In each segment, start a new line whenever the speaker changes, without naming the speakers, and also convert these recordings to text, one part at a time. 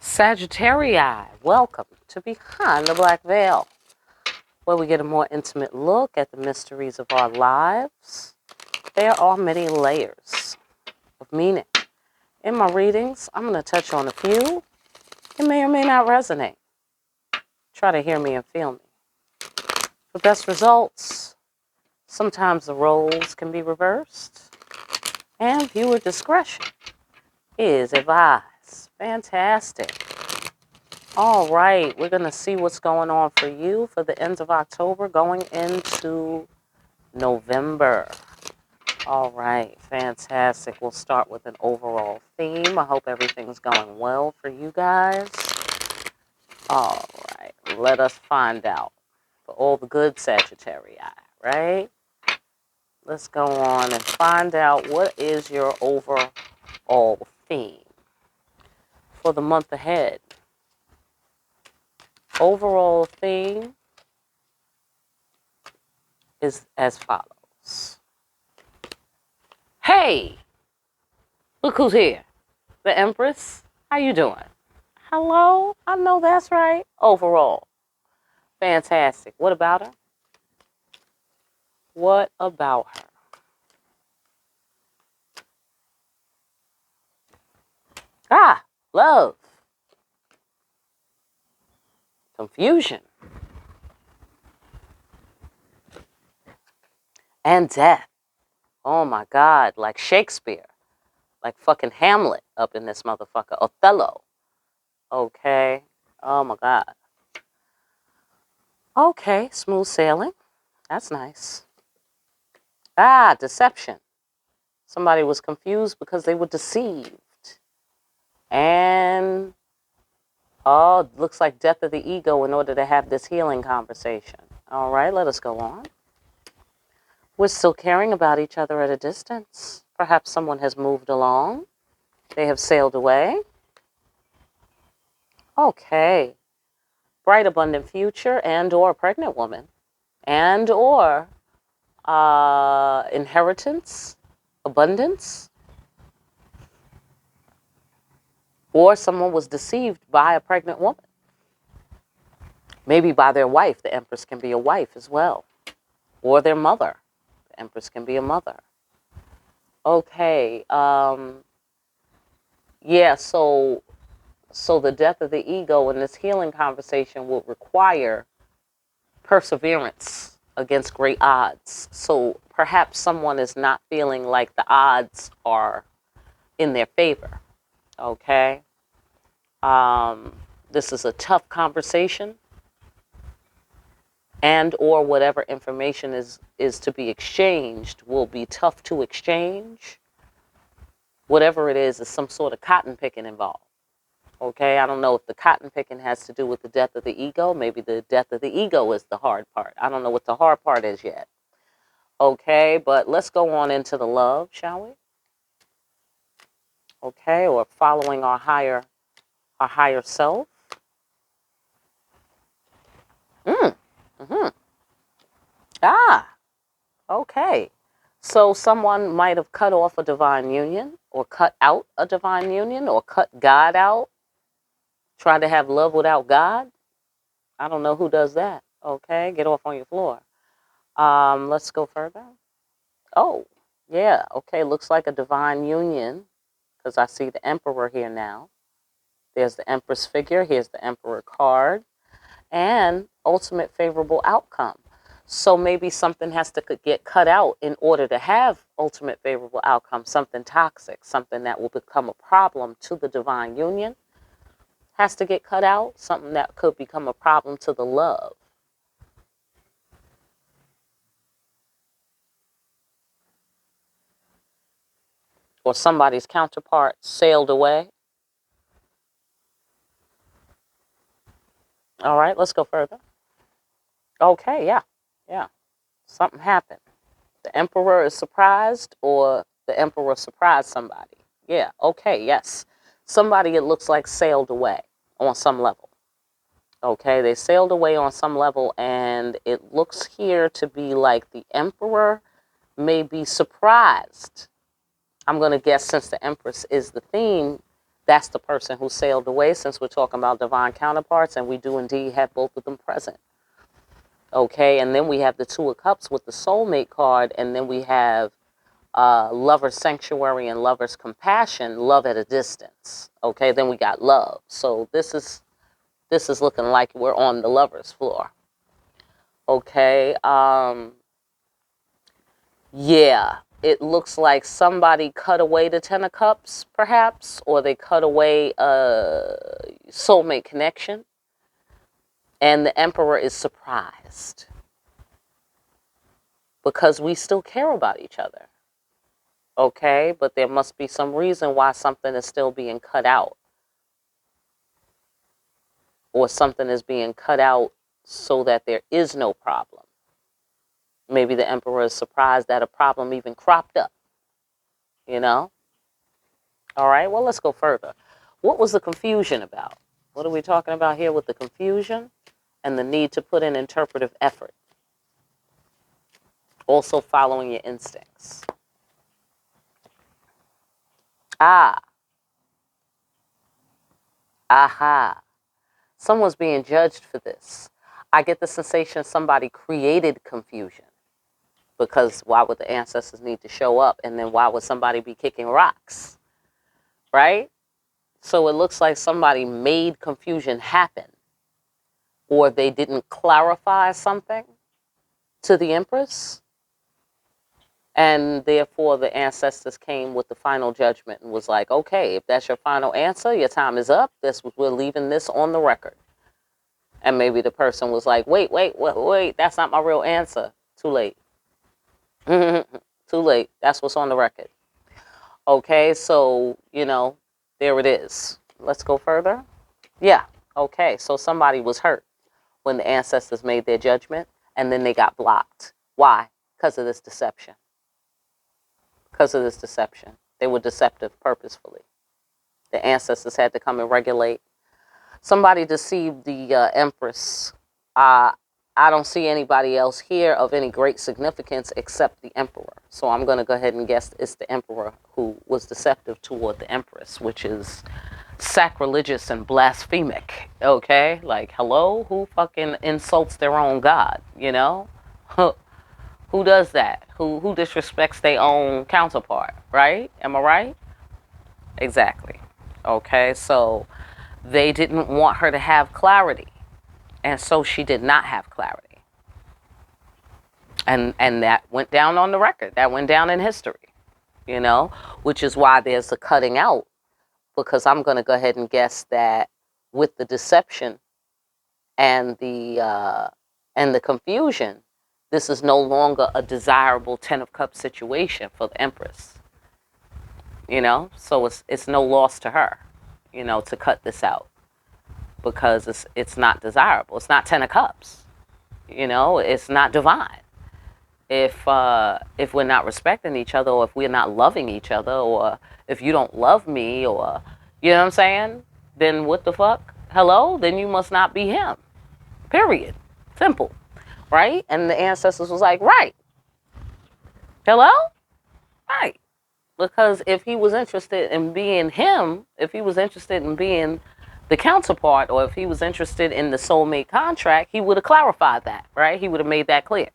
Sagittarius, welcome to Behind the Black Veil, where we get a more intimate look at the mysteries of our lives. There are many layers of meaning. In my readings, I'm going to touch on a few. It may or may not resonate. Try to hear me and feel me. For best results, sometimes the roles can be reversed, and viewer discretion is advised. Fantastic. All right, we're going to see what's going on for you for the end of October going into November. All right, fantastic. We'll start with an overall theme. I hope everything's going well for you guys. All right, let us find out for all the good Sagittarius, right? Let's go on and find out what is your overall theme for the month ahead. Overall theme is as follows. Hey, look who's here. The Empress. How you doing? Hello? I know that's right. Overall. Fantastic. What about her? What about her? Ah, love. Confusion. And death. Oh my God. Like Shakespeare. Like fucking Hamlet up in this motherfucker. Othello. Okay. Oh my God. Okay. Smooth sailing. That's nice. Ah, deception. Somebody was confused because they were deceived. And, oh, looks like death of the ego in order to have this healing conversation. All right, let us go on. We're still caring about each other at a distance. Perhaps someone has moved along. They have sailed away. Okay. Bright, abundant future and or pregnant woman. And or inheritance, abundance. Or someone was deceived by a pregnant woman. Maybe by their wife. The Empress can be a wife as well. Or their mother. The Empress can be a mother. Okay. Yeah, so the death of the ego in this healing conversation will require perseverance against great odds. So perhaps someone is not feeling like the odds are in their favor. Okay. This is a tough conversation, and or whatever information is to be exchanged will be tough to exchange. Whatever it is some sort of cotton picking involved. Okay, I don't know if the cotton picking has to do with the death of the ego. Maybe the death of the ego is the hard part. I don't know what the hard part is yet. Okay, but let's go on into the love, shall we? Okay, or following our higher self. Ah, okay. So someone might have cut off a divine union, or cut out a divine union, or cut God out, trying to have love without God. I don't know who does that. Okay, get off on your floor. Let's go further. Oh, yeah. Okay, looks like a divine union, because I see the Emperor here now. There's the Empress figure. Here's the Emperor card. And ultimate favorable outcome. So maybe something has to get cut out in order to have ultimate favorable outcome. Something toxic, something that will become a problem to the divine union has to get cut out. Something that could become a problem to the love. Or somebody's counterpart sailed away. All right, let's go further. Okay, yeah. Something happened. The Emperor is surprised, or the Emperor surprised somebody. Yeah, okay, yes. Somebody, it looks like, sailed away on some level. Okay, they sailed away on some level, and it looks here to be like the Emperor may be surprised. I'm going to guess, since the Empress is the theme, That's the person who sailed away, since we're talking about divine counterparts, and we do indeed have both of them present. Okay, and then we have the Two of Cups with the soulmate card, and then we have lover's sanctuary and lover's compassion, love at a distance. Okay, then we got love. So this is looking like we're on the lover's floor. Okay, yeah, it looks like somebody cut away the Ten of Cups, perhaps, or they cut away a soulmate connection, and the Emperor is surprised because we still care about each other. Okay, but there must be some reason why something is still being cut out, or something is being cut out so that there is no problem. Maybe the Emperor is surprised that a problem even cropped up, you know? All right, well, let's go further. What was the confusion about? What are we talking about here with the confusion and the need to put in interpretive effort? Also following your instincts. Aha. Someone's being judged for this. I get the sensation somebody created confusion. Because why would the ancestors need to show up? And then why would somebody be kicking rocks? Right? So it looks like somebody made confusion happen. Or they didn't clarify something to the Empress. And therefore the ancestors came with the final judgment and was like, okay, if that's your final answer, your time is up. We're leaving this on the record. And maybe the person was like, wait, that's not my real answer. Too late. Too late. That's what's on the record. Okay, so, there it is. Let's go further. Yeah, okay, so somebody was hurt when the ancestors made their judgment, and then they got blocked. Why? Because of this deception. They were deceptive purposefully. The ancestors had to come and regulate. Somebody deceived the Empress. I don't see anybody else here of any great significance except the Emperor. So I'm going to go ahead and guess it's the Emperor who was deceptive toward the Empress, which is sacrilegious and blasphemic. Okay? Like, hello? Who fucking insults their own God? Who does that? Who disrespects their own counterpart? Right? Am I right? Exactly. Okay? So they didn't want her to have clarity. And so she did not have clarity. And that went down on the record. That went down in history, which is why there's a cutting out. Because I'm going to go ahead and guess that with the deception and the confusion, this is no longer a desirable Ten of Cups situation for the Empress. So it's no loss to her, to cut this out. Because it's not desirable. It's not Ten of Cups. It's not divine. If we're not respecting each other, or if we're not loving each other, or if you don't love me, or, you know what I'm saying? Then what the fuck? Hello? Then you must not be him. Period. Simple. Right? And the ancestors was like, right. Hello? Right. Because if he was interested in being him, if he was interested in being the counterpart, or if he was interested in the soulmate contract, he would have clarified that, right? He would have made that clear.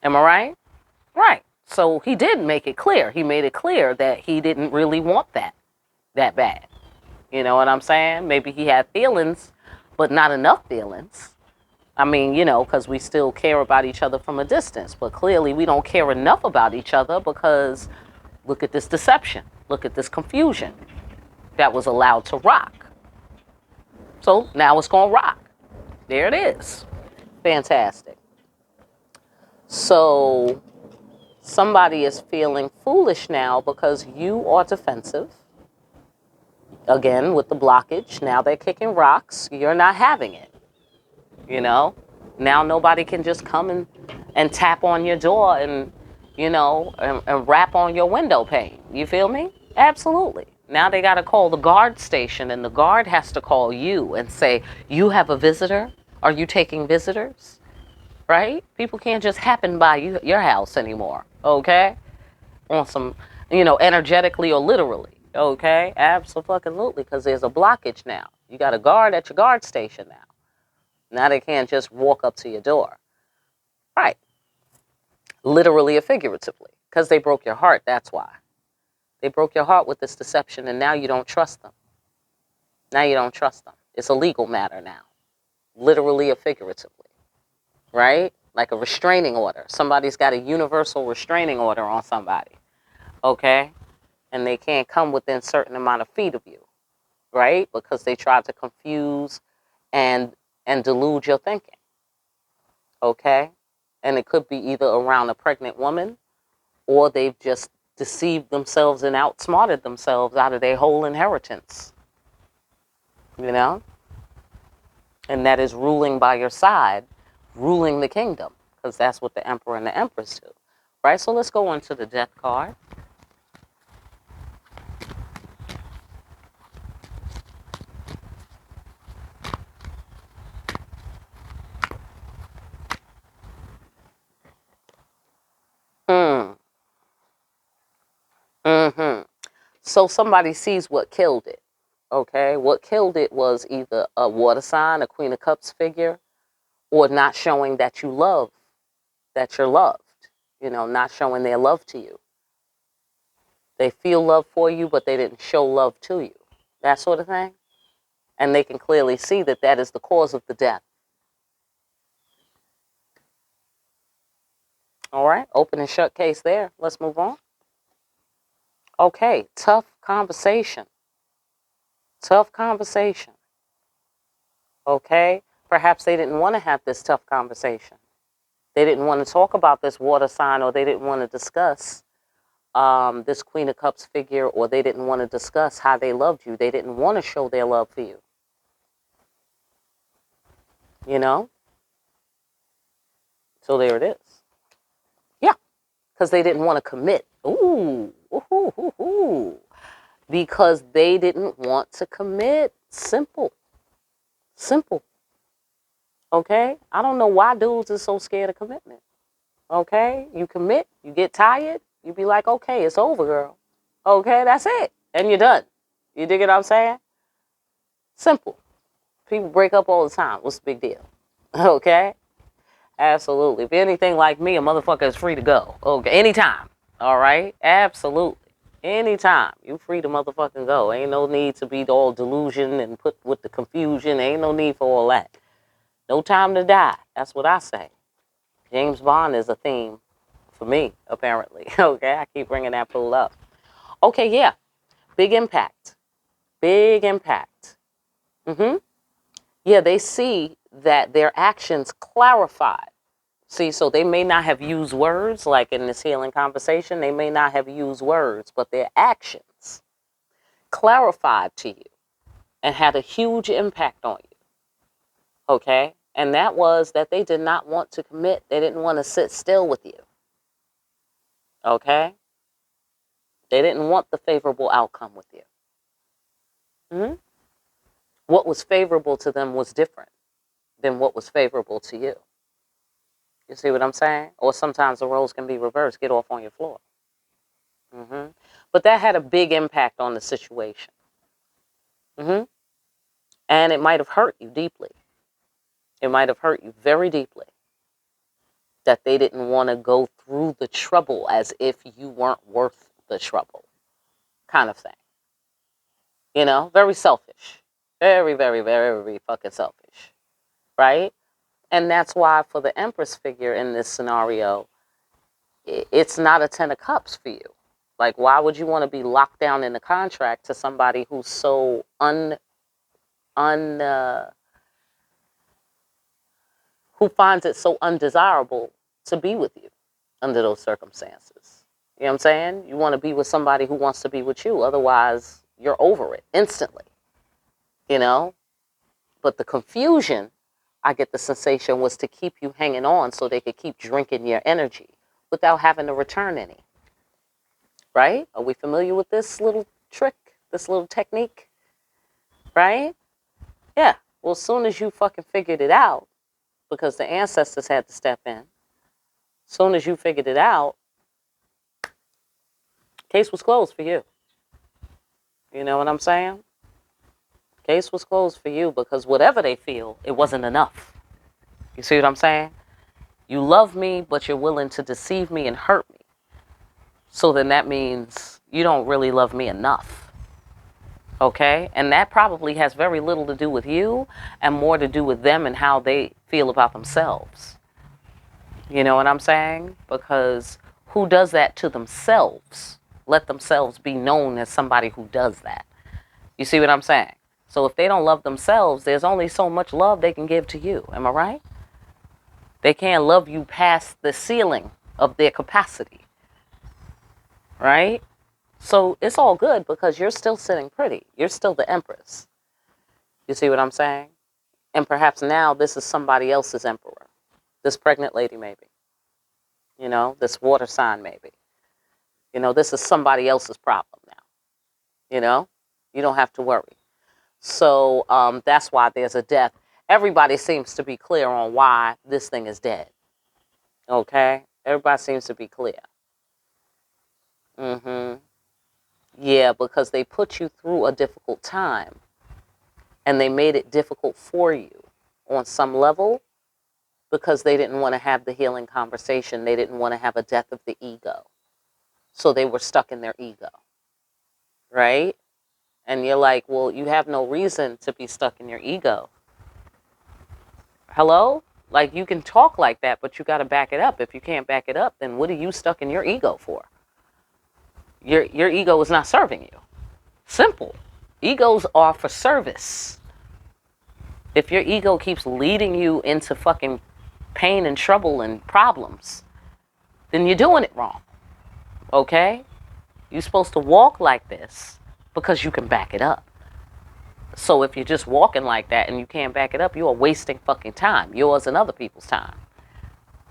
Am I right? Right. So he did make it clear. He made it clear that he didn't really want that bad. You know what I'm saying? Maybe he had feelings, but not enough feelings. I mean, because we still care about each other from a distance. But clearly we don't care enough about each other because look at this deception. Look at this confusion that was allowed to rock. So now it's going to rock. There it is. Fantastic. So somebody is feeling foolish now because you are defensive. Again, with the blockage. Now they're kicking rocks. You're not having it. Now nobody can just come and tap on your door and, and rap on your window pane. You feel me? Absolutely. Now they got to call the guard station, and the guard has to call you and say, you have a visitor? Are you taking visitors? Right? People can't just happen by your house anymore, okay? On some, energetically or literally, Okay, absolutely, because there's a blockage now. You got a guard at your guard station now. Now they can't just walk up to your door. Right. Literally or figuratively, because they broke your heart, that's why. They broke your heart with this deception, and now you don't trust them. Now you don't trust them. It's a legal matter now, literally or figuratively, right? Like a restraining order. Somebody's got a universal restraining order on somebody, okay? And they can't come within a certain amount of feet of you, right? Because they tried to confuse and delude your thinking, okay? And it could be either around a pregnant woman, or they've just deceived themselves and outsmarted themselves out of their whole inheritance, you know? And that is ruling by your side, ruling the kingdom, because that's what the emperor and the empress do, right? So let's go on to the death card. So somebody sees what killed it, okay? What killed it was either a water sign, a Queen of Cups figure, or not showing that you love, that you're loved, you know, not showing their love to you. They feel love for you, but they didn't show love to you, that sort of thing. And they can clearly see that that is the cause of the death. All right, open and shut case there. Let's move on. Okay, tough conversation. Tough conversation. Okay, perhaps they didn't want to have this tough conversation. They didn't want to talk about this water sign, or they didn't want to discuss this Queen of Cups figure, or they didn't want to discuss how they loved you. They didn't want to show their love for you. You know? So there it is. Yeah, because they didn't want to commit. Ooh, ooh, ooh, ooh. Because they didn't want to commit. Simple. Simple. Okay? I don't know why dudes are so scared of commitment. Okay? You commit, you get tired, you be like, okay, it's over, girl. Okay, that's it. And you're done. You dig what I'm saying? Simple. People break up all the time. What's the big deal? Okay? Absolutely. If you're anything like me, a motherfucker is free to go. Okay? Anytime. All right? Absolutely. Anytime. You free to motherfucking go. Ain't no need to be all delusion and put with the confusion. Ain't no need for all that. No time to die. That's what I say. James Bond is a theme for me, apparently. Okay? I keep bringing that pool up. Okay, yeah. Big impact. Big impact. Yeah, they see that their actions clarify. See, so they may not have used words, like in this healing conversation, they may not have used words, but their actions clarified to you and had a huge impact on you. Okay? And that was that they did not want to commit. They didn't want to sit still with you. Okay? They didn't want the favorable outcome with you. What was favorable to them was different than what was favorable to you. You see what I'm saying? Or sometimes the roles can be reversed. Get off on your floor. But that had a big impact on the situation. And it might have hurt you deeply. It might have hurt you very deeply. That they didn't want to go through the trouble as if you weren't worth the trouble. Kind of thing. You know? Very selfish. Very, very, very, very fucking selfish. Right? And that's why for the Empress figure in this scenario, it's not a 10 of cups for you. Like, why would you want to be locked down in a contract to somebody who's so who finds it so undesirable to be with you under those circumstances? You know what I'm saying? You want to be with somebody who wants to be with you. Otherwise, you're over it instantly. You know? But the confusion, I get the sensation, was to keep you hanging on so they could keep drinking your energy without having to return any. Right? Are we familiar with this little trick, this little technique? Right? Yeah. Well, as soon as you fucking figured it out, because the ancestors had to step in, as soon as you figured it out, case was closed for you. You know what I'm saying? Case was closed for you because whatever they feel, it wasn't enough. You see what I'm saying? You love me, but you're willing to deceive me and hurt me. So then that means you don't really love me enough. Okay? And that probably has very little to do with you and more to do with them and how they feel about themselves. You know what I'm saying? Because who does that to themselves? Let themselves be known as somebody who does that. You see what I'm saying? So if they don't love themselves, there's only so much love they can give to you. Am I right? They can't love you past the ceiling of their capacity. Right? So it's all good because you're still sitting pretty. You're still the empress. You see what I'm saying? And perhaps now this is somebody else's emperor. This pregnant lady maybe. You know, this water sign maybe. You know, this is somebody else's problem now. You know? You don't have to worry. So that's why there's a death. Everybody seems to be clear on why this thing is dead. Okay? Everybody seems to be clear. Yeah, because they put you through a difficult time. And they made it difficult for you on some level because they didn't want to have the healing conversation. They didn't want to have a death of the ego. So they were stuck in their ego. Right? And you're like, well, you have no reason to be stuck in your ego. Hello? Like, you can talk like that, but you got to back it up. If you can't back it up, then what are you stuck in your ego for? Your ego is not serving you. Simple. Egos are for service. If your ego keeps leading you into fucking pain and trouble and problems, then you're doing it wrong. Okay? You're supposed to walk like this because you can back it up. So if you're just walking like that and you can't back it up, you are wasting fucking time. Yours and other people's time.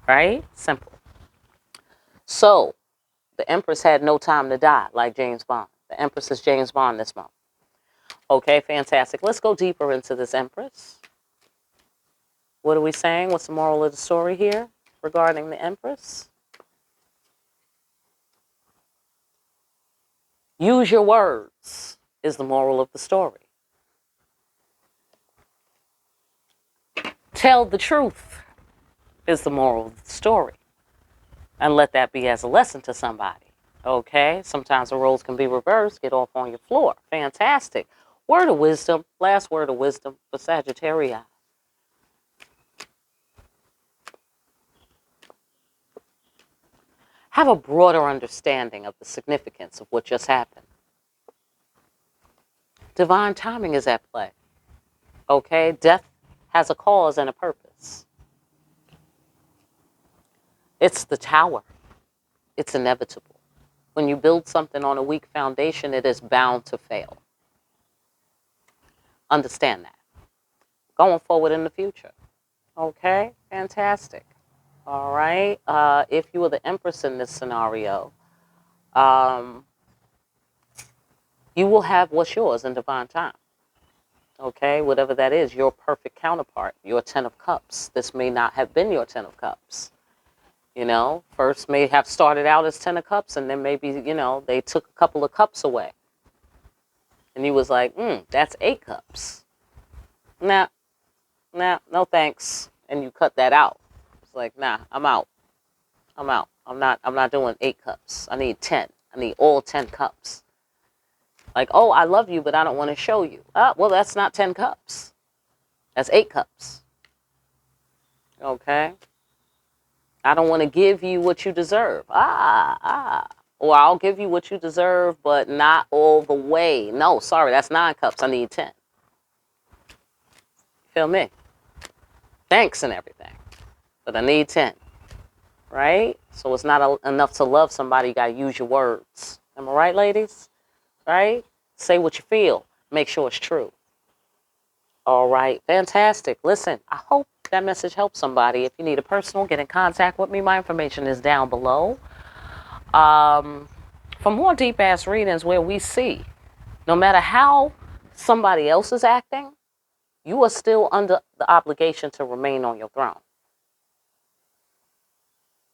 Right? Simple. So, the Empress had no time to die, like James Bond. The Empress is James Bond this month. Okay, fantastic. Let's go deeper into this Empress. What are we saying? What's the moral of the story here regarding the Empress? Use your words is the moral of the story. Tell the truth is the moral of the story. And let that be as a lesson to somebody. Okay? Sometimes the roles can be reversed. Get off on your floor. Fantastic. Word of wisdom. Last word of wisdom for Sagittarius. Have a broader understanding of the significance of what just happened. Divine timing is at play. Okay? Death has a cause and a purpose. It's the tower. It's inevitable. When you build something on a weak foundation, it is bound to fail. Understand that. Going forward in the future. Okay? Fantastic. All right? If you were the Empress in this scenario, you will have what's yours in divine time. Okay? Whatever that is, your perfect counterpart, your 10 of Cups. This may not have been your 10 of Cups. You know, first may have started out as 10 of Cups, and then maybe, you know, they took a couple of cups away. And he was like, that's 8 cups. Nah, no thanks. And you cut that out. It's like, nah, I'm out. I'm not doing 8 cups. I need 10. I need all 10 cups. Like, oh, I love you, but I don't want to show you. Well, that's not 10 cups. That's 8 cups. Okay? I don't want to give you what you deserve. Or I'll give you what you deserve, but not all the way. No, sorry, that's 9 cups. I need 10. Feel me? Thanks and everything. But I need 10. Right? So it's not enough to love somebody. You got to use your words. Am I right, ladies? Right? Say what you feel. Make sure it's true. All right. Fantastic. Listen, I hope that message helps somebody. If you need a personal, get in contact with me. My information is down below. For more deep-ass readings where we see, no matter how somebody else is acting, you are still under the obligation to remain on your throne.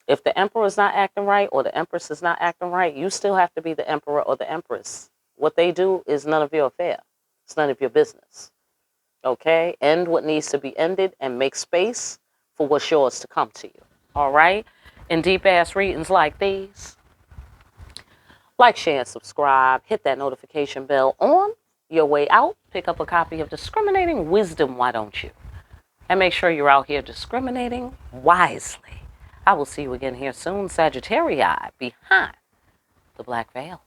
If the emperor is not acting right or the empress is not acting right, you still have to be the emperor or the empress What they do is none of your affair. It's none of your business. Okay? End what needs to be ended and make space for what's yours to come to you. All right? In deep-ass readings like these, like, share, and subscribe. Hit that notification bell on your way out. Pick up a copy of Discriminating Wisdom, why don't you? And make sure you're out here discriminating wisely. I will see you again here soon, Sagittarius, behind the black veil.